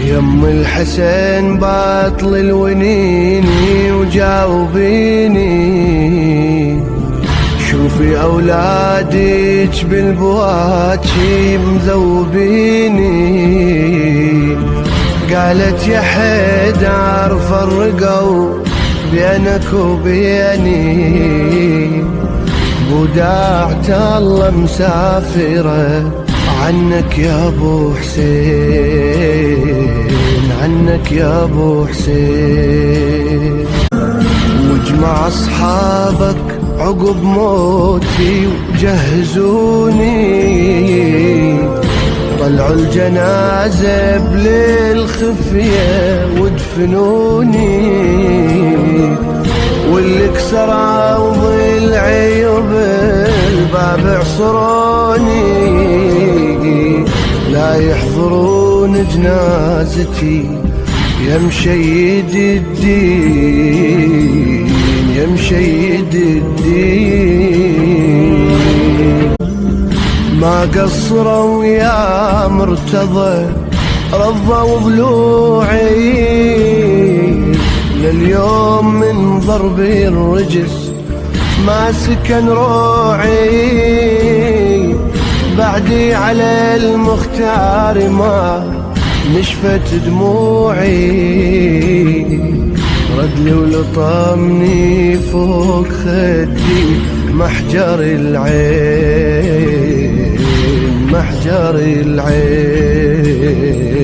يم الحسن باطل الونيني وجاوبيني، شوفي أولادك بالبواكي مذوبيني. قالت يا حيدر فرقوا بينك وبيني، وداعت الله مسافرة عنك يا ابو حسين، عنك يا ابو حسين. واجمع اصحابك عقب موتي وجهزوني، طلعوا الجنازة بليل خفية ودفنوني، واللي كسروا ضلعي وبالباب عصروني، لا يحضرون جنازتي يا مشيد الدين، يا مشيد الدين. ما قصروا يا مرتضى رضوا ضلوعي، لليوم من ضرب الرجس ما سكن روعي، بعدي على المختار ما نشفت دموعي، ردلي ولطمني فوق خدي محجر العين، محجر العين.